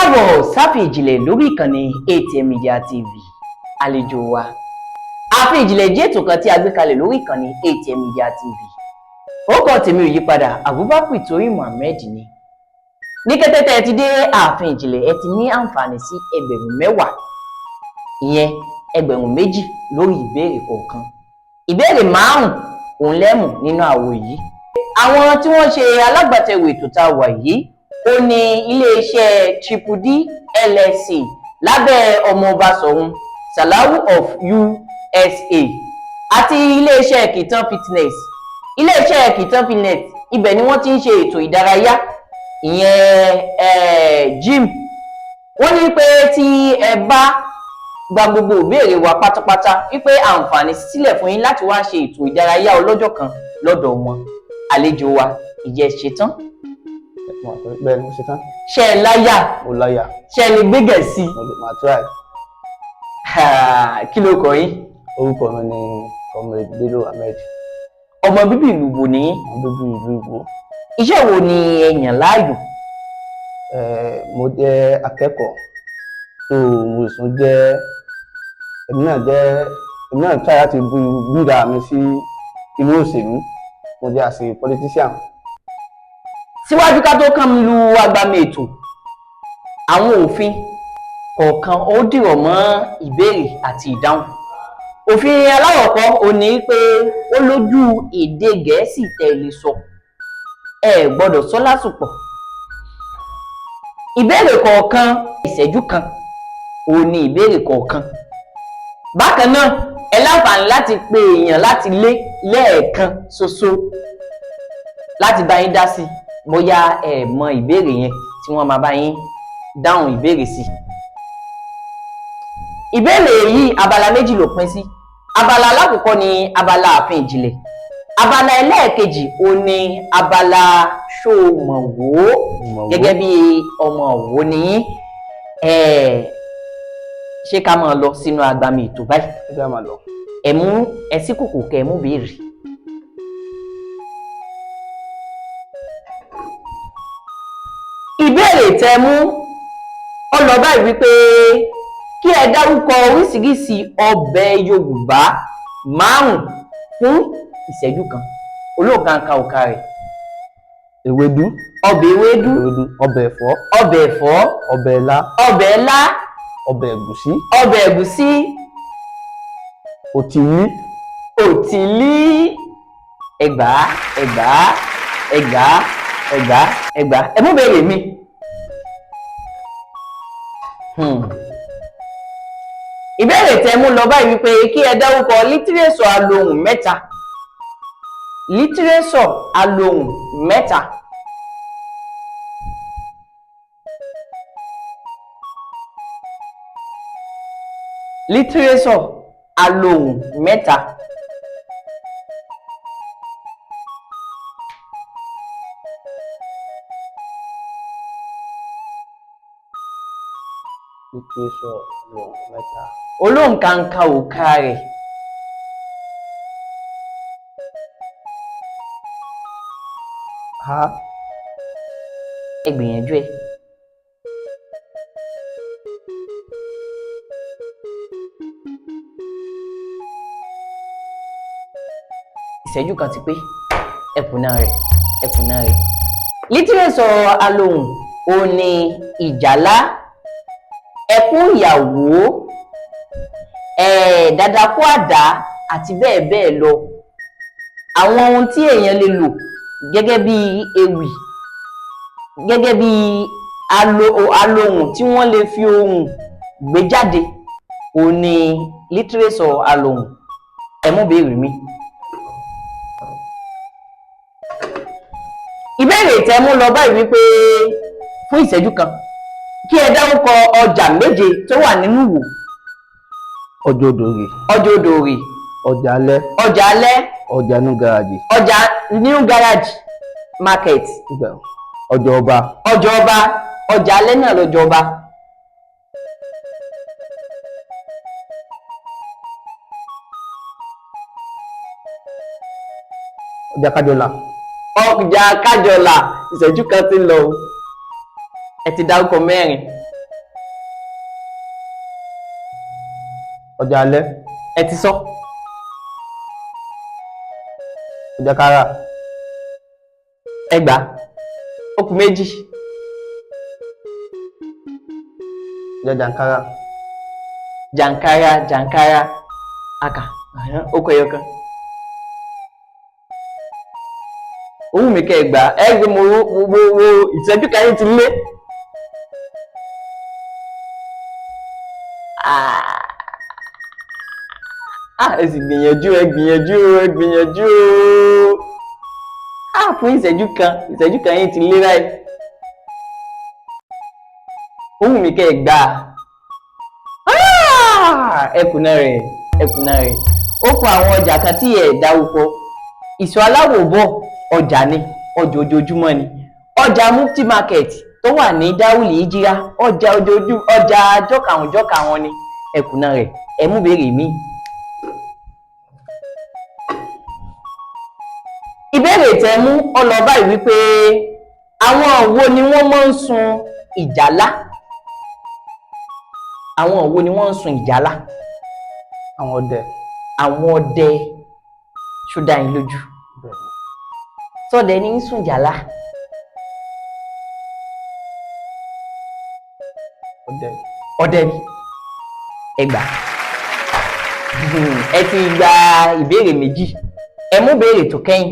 káàbọ̀ sáfì ìjìnlẹ̀ lórí ìkànnì ATM Media TV. Àlejò wa àfin ìjìnlẹ̀ jẹ́ ètò kan tí a gbé kalẹ̀ lórí ìkànnì ATM Media TV. Orúkọ tèmi ò yí padà, Abubakar Toyin Mohammed ni. Ní kété tẹ́ ẹ ti dé àfin ìjìnlẹ̀, ẹ ti ní àǹfààní sí ẹgbẹ̀rún 10, ìyẹn ẹgbẹ̀rún 2 lórí ìbéèrè kọ̀ọ̀kan. Ìbéèrè 5 òun lẹ́mù nínú àwo yìí. Àwọn tí wọ́n ṣe alágbàtẹ̀wò ètò tá a wà yìí ó ní iléeṣẹ́ Triple D LLC lábẹ́ ọmọọba Ṣọ̀ún Sàláwù of USA àti iléeṣẹ́ Kitan Fitness. Iléeṣẹ́ Kitan Fitness ibẹ̀ ni wọ́n ti ń ṣe ètò ìdárayá, ìyẹn gym. Wọ́n ní pé tí ẹ bá gba gbogbo ìbéèrè wa pátápátá wípé àǹfààní sílẹ̀ fún yín láti wá ṣe ètò ìdárayá ọlọ́jọ́ kan lọ́dọ̀ wọn. Àlejò wa, ìjẹ́ ṣetán? Bẹ́ẹ̀ni mo ṣetán. Ṣé ẹ láyà? Mo láyà. Ṣé ẹ lè gbé Gẹ̀ẹ́sì? Màá try. Kí ló kọ yín? Orúkọ mi ni Comrade Bello Ahmed. Ọmọ bíbí ìlú wo ni yín? Ọmọ bíbí ìlú Ìwó. Iṣẹ́ wo ni ẹ yàn láàyò? Mo jẹ́ akẹ́kọ̀ọ́, so mo sùn jẹ́ èmi náà try láti gbúdà mi sí inú òṣèlú. Mo jẹ́ as a politician. Síwájú ká tó kàn lu agbami ètò, àwọn òfin kọ̀ọ̀kan ó dìrọ̀ mọ́ ìbéèrè àti ìdáhùn. Òfin aláwọ̀kọ́ ò ní pé ó lójú èdè Gẹ̀ẹ́sì tẹ́ lè sọ, ẹ gbọ́dọ̀ sọ lásùpọ̀. Ìbéèrè kọ̀ọ̀kan ìṣẹ́jú kan ò ní ìbéèrè kọ̀ọ̀kan. Bákan náà ẹ láǹfààní láti pe èèyàn láti lé lẹ́ẹ̀kan ṣoṣo láti bá yín dá sí bóyá ẹ mọ ìbéèrè yẹn tí wọ́n máa bá yín dáhùn ìbéèrè sí. Ìbéèrè yìí abala méjì ló pín sí. Abala alákọ̀ọ́kọ́ ni abala àfin ìjìnlẹ̀. Abala ẹlẹ́ẹ̀kejì ó ní abala ṣó mọ̀ wò gẹ́gẹ́ bí ọmọ òwò ni yín. Ṣé ká máa lọ sínú agbami ètò báyìí? Ṣé ká máa lọ? Ẹ mú ẹsí kòkò kẹ́ ẹ mú béèrè. Ìbéèrè tẹ́ mú ó lọ báyìí wípé kí ẹ dárúkọ oríṣiríṣi ọbẹ̀ Yorùbá 5 fún ìṣẹ́jú kan. Olóòkàǹkà òkà rẹ̀. Ewédú. Ọbẹ̀ ewédú. Ọbẹ̀ ẹ̀fọ́. Ọbẹ̀ ẹ̀fọ́. Ọbẹ̀ ilá. Ọbẹ̀ ilá. Ọbẹ̀ ẹ̀gúsí. Ọbẹ̀ ẹ̀gúsí. Òtìlí. Òtìlí. Ẹgbàá. Ẹ mú béèrè mi. Ìbéèrè tẹ́ mú lọ báyìí wípé kí ẹ dárúkọ lítírésọ̀ alohùn 3. Lítírésọ̀ alohùn 3. Lítírésọ̀ alohùn 3. Lítírésọ̀ alohùn 3. Olóǹkàǹkà òkà rẹ̀. Ha. Ẹ gbìyànjú ẹ. Ìṣẹ́jú kan ti pé. Ẹkùnà rẹ̀. Lítírésọ̀ alohùn ó ní ìjálá, ẹkún ìyàwó, dàdàkú àdá àti bẹ́ẹ̀ bẹ́ẹ̀ lọ. Àwọn ohun tí èèyàn lè lò gẹ́gẹ́ bí ewì, gẹ́gẹ́ bí alohùn tí wọ́n lè fi ohùn gbé jáde ó ní lítírésọ̀ alohùn. Ẹ mú béèrè mi. Ìbéèrè tẹ́ mú lọ báyìí wípé fún ìṣẹ́jú kan kí ẹ dárúkọ ọjà 7 tó wà nínú Ìwó. Ọjà Odòrè. Ọjà Odòrè. Ọjà Alẹ́. Ọjà Alẹ́. Ọjà New Garage. Ọjà New Garage Market. Ọjà Ọba. Ọjà Ọba. Ọjà Alẹ́ náà lọ́jọ́ Ọba. Ọjà Kájọlà. Ọjà Kájọlà. Ìṣẹ́jú kan ti lọ. Ẹ ti dárúkọ 4. ọjà alẹ́, ẹ ti sọ. ọjà kára, Ẹ gbà ó kù méjì. ọjà jàǹkárà, Jàǹkárà aka ó kọ ẹyọ kan. Ó wù mí kẹ́ ẹ gbà ẹ gbé mo ìṣẹ́jú kan yín ti lé. Ẹ sì gbìyànjú fún ìṣẹ́jú kan yín ti lé báyìí. Ó wù mí kẹ́ ẹ gbà ẹkùnà rẹ̀. Ó kọ àwọn ọjà kan tí ẹ dárúkọ. Ìsọ̀ Aláwòbọ̀ ọjà ni, ọjà ojoojúmọ́ ni. Ọjà Mufti Market tó wà ní Dáwùlì Ìjírá, ọjà jọ́kàwọn ni. Ẹkùnà rẹ̀ ẹ mú béèrè mi. Ìbéèrè tẹ́ mú ọlọ́ba yìí wípé àwọn wo ni wọ́n máa ń sun ìjálá? Àwọn wo ni wọ́n ń sun ìjálá? àwọn ọdẹ. Àwọn ọdẹ. Ṣó dá yín lójú? Sọdẹ ní ń sun ìjálá? Ọdẹ ni. Ẹ gbà. Ẹ ti gba ìbéèrè méjì. Ẹ mú béèrè tó kẹ́yìn.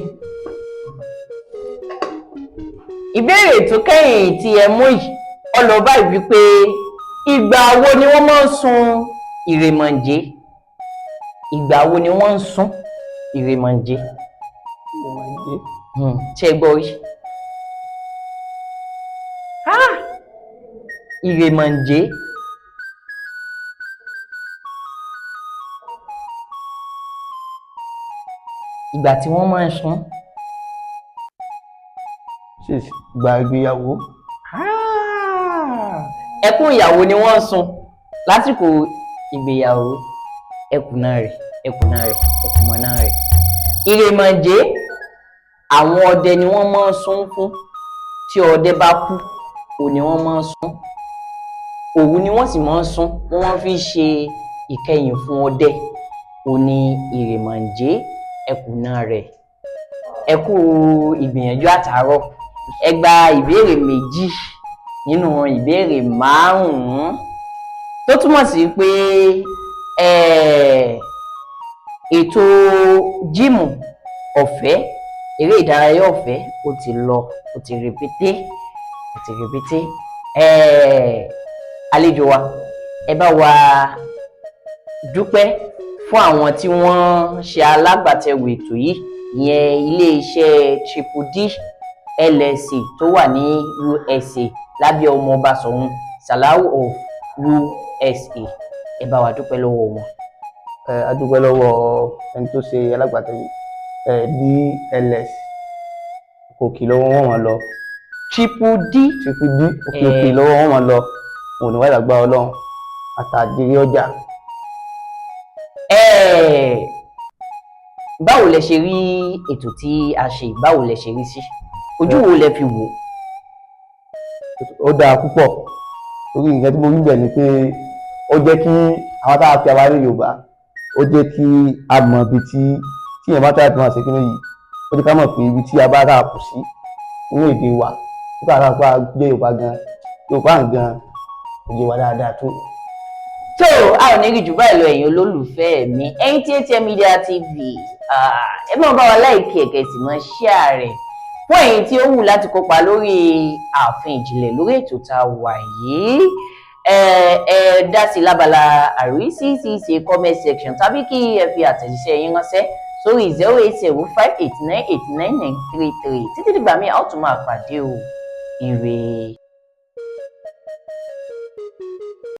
Ìbéèrè tó kẹ́yìn tí ẹ mú yìí ọlọ́ba yìí wípé ìgbà wo ni wọ́n máa ń sun ìrèmọ̀jé? Ìgbà wo ni wọ́n ń sun ìrèmọ̀jé? Ṣé ẹ gbọ́ rí? Ìrèmọ̀jé. Ìgbà tí wọ́n máa ń sun. Ìgbà ìgbéyàwó. Ẹkún ìyàwó ni wọ́n ń sun lásìkò ìgbéyàwó. Ẹkùnà rẹ̀. Ìrèmọ̀jé àwọn ọdẹ ni wọ́n máa ń sun fún. Tí ọdẹ bá kú, òun ni wọ́n máa ń sun. Òwú ni wọ́n sì máa ń sun. Wọ́n máa fi ṣe ìkẹyìn fún ọdẹ. Òun ni ìrèmọ̀jé. Ẹkùnà rẹ̀. Ẹ kú ìgbìyànjú àtàárọ̀. Ẹ gba ìbéèrè méjì nínú ìbéèrè 5 tó túmọ̀ sí pé ètò jíìmù ọ̀fẹ́, eré ìdárayá ọ̀fẹ́ ó ti lọ, ó ti rẹpẹtẹ. Àlejò wa, ẹ bá wa dúpẹ́ fún àwọn tí wọ́n ṣe alágbàtẹ̀wò ètò yìí, ìyẹn ilé-iṣẹ́ Triple D LLC tó wà ní USA lábẹ́ ọmọọba Ṣọ̀ún Sàláù of USA. Ẹ bá wa dúpẹ́ lọ́wọ́ wọn. A dúpẹ́ lọ́wọ́ ẹni tó ṣe alágbàtẹ̀wò DLS. Òkè lọ́wọ́ wọn lọ. Triple D òkè lọ́wọ́ wọn lọ. Òun ni wáyé àgbà Ọlọ́run àtàjèrè ọjà. Báwo lẹ ṣe rí ètò tí a ṣe? Báwo lẹ ṣe rí sí? Ojú wo lẹ fi wò? Ó dáa púpọ̀. Torí nǹkan tí mo rí bẹ̀ ni pé ó jẹ́ kí àwọn táwa fi àwa ní Yorùbá, ó jẹ́ kí a mọ̀ ibi tí èèyàn bá táyà tó máa ṣe kí nìyí. Ó jẹ́ ká mọ̀ pé ibi tí a bá rà kù sí nínú èdè wa. Nígbà tá a fà jẹ́ Yorùbá gan, Yorùbá gan òye wa dáadáa tó. So a ò ní rí jù báyìí lọ ẹ̀yin olólùfẹ́ mi, ẹ̀yin tí ATM Media TV, ẹ máa bá wa láìkí ẹ̀kẹ́ sì máa share rẹ̀ fún ẹ̀yin tí ó wù láti kópa lórí ààfin ìjìnlẹ̀ lórí ètò tá a wà yìí. Ẹ dá sí lábala àrísí ṣe comment section tàbí kí ẹ fi àtẹ̀jíṣẹ́ yín ránṣẹ́ sórí 08058989933. Títí dìgbà míì a ó tún máa pàdé o. Ire.